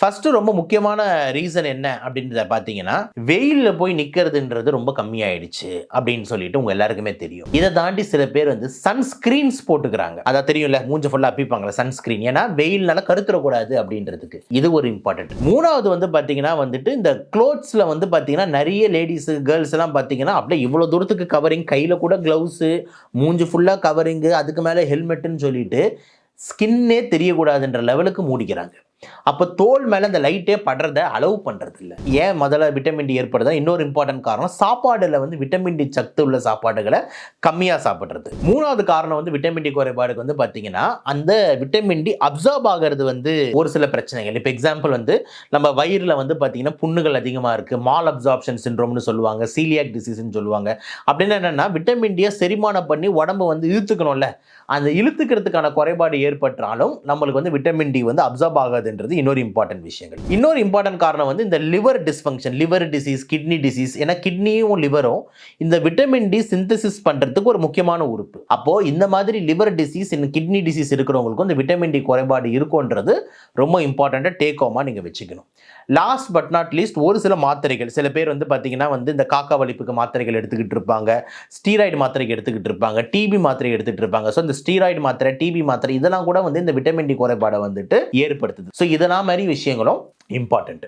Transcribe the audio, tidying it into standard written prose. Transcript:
First ரொம்ப முக்கியமான reason என்ன அப்படின்றத பார்த்தீங்கன்னா, வெயில்ல போய் நிக்கிறதுன்றது ரொம்ப கம்மியாயிடுச்சு அப்படின்னு சொல்லிட்டு உங்க எல்லாருக்குமே தெரியும். இத தாண்டி சில பேர் வந்து சன்ஸ்கிரீன்ஸ் போட்டுக்கிறாங்க. அதான் தெரியும்ல, மூஞ்ச ஃபுல்லா அப்பிப்பாங்கல்ல சன்ஸ்கிரீன். ஏன்னா வெயில்னால கருத்துறக்கூடாது அப்படின்றதுக்கு. இது ஒரு இம்பார்ட்டன்ட். 3வது வந்து பார்த்தீங்கன்னா வந்துட்டு, இந்த க்ளோத்ஸ்ல வந்து பார்த்தீங்கன்னா, நெறைய லேடீஸ், கேர்ள்ஸ் எல்லாம் பார்த்தீங்கன்னா, அப்படியே இவ்வளோ தூரத்துக்கு கவரிங், கையில கூட கிளவுஸ், மூஞ்சி ஃபுல்லா கவரிங், அதுக்கு மேல ஹெல்மெட்ன்னு சொல்லிட்டு ஸ்கின்னே தெரியக்கூடாதுன்ற லெவலுக்கு மூடிக்கிறாங்க. அப்ப தோல் மேல அந்த லைட்டே படுறத அலோவ் பண்றது இல்ல. ஏன் முதல்ல விட்டமின் டி ஏற்படுதா? இன்னொரு இம்பார்ட்டன்ட் காரணம், சாப்பாடுல வந்து விட்டமின் டி சத்து உள்ள சாப்பாடுகளை கம்மியா சாப்பிடுறது. 3வது காரணம் வந்து விட்டமின் டி குறைபாடுக்கு வந்து பாத்தீங்கன்னா, அந்த விட்டமின் டி அப்சார்ப் ஆகிறது வந்து ஒரு சில பிரச்சனைகள். இப்ப எக்ஸாம்பிள் வந்து நம்ம வயிறுல வந்து பாத்தீங்கன்னா புண்ணுகள் அதிகமா இருக்கு, மால் அப்சார்ப்ஷன் சிண்ட்ரோம்னு சொல்லுவாங்க, சீலியாக் டிசீஸ்னு சொல்லுவாங்க. அப்படின்னு என்னன்னா விட்டமின் டியை செரிமானம் பண்ணி உடம்பு வந்து இழுத்துக்கணும்ல, அந்த இழுத்துக்கிறதுக்கான குறைபாடு ஏற்பட்டாலும் நம்மளுக்கு வந்து விட்டமின் டி வந்து அப்சார்ப் ஆகாதுன்றது இன்னொரு இம்பார்ட்டன்ட் விஷயங்கள். இன்னொரு இம்பார்ட்டன்ட் காரணம் வந்து இந்த liver dysfunction, liver disease, kidney disease. ஏன்னா கிட்னியும் லிவரும் இந்த விட்டமின் டி சிந்தசிஸ் பண்றதுக்கு ஒரு முக்கியமான உறுப்பு. அப்போ இந்த மாதிரி லிவர் டிசீஸ், இந்த கிட்னி டிசீஸ் இருக்கிறவங்களுக்கும் இந்த விட்டமின் டி குறைபாடு இருக்கும்ன்றது ரொம்ப இம்பார்ட்டன்ட்டா டேக் ஹோமா நீங்க வச்சுக்கணும். லாஸ்ட் பட் நாட் லீஸ்ட், ஒரு சில மாத்திரைகள், சில பேர் வந்து பாத்தீங்கன்னா வந்து இந்த காக்கா வலிப்புக்கு மாத்திரைகள் எடுத்துக்கிட்டு இருப்பாங்க, ஸ்டீராய்டு மாத்திரைகள் எடுத்துக்கிட்டு இருப்பாங்க, டிபி மாத்திரை எடுத்துட்டு இருப்பாங்க. ஸோ இந்த ஸ்டீராய்டு மாத்திரை, டிபி மாத்திரை இதெல்லாம் கூட வந்து இந்த விட்டமின் டி குறைபாடை வந்துட்டு ஏற்படுத்துது. ஸோ இதெல்லாம் மாதிரி விஷயங்களும் இம்பார்ட்டன்ட்.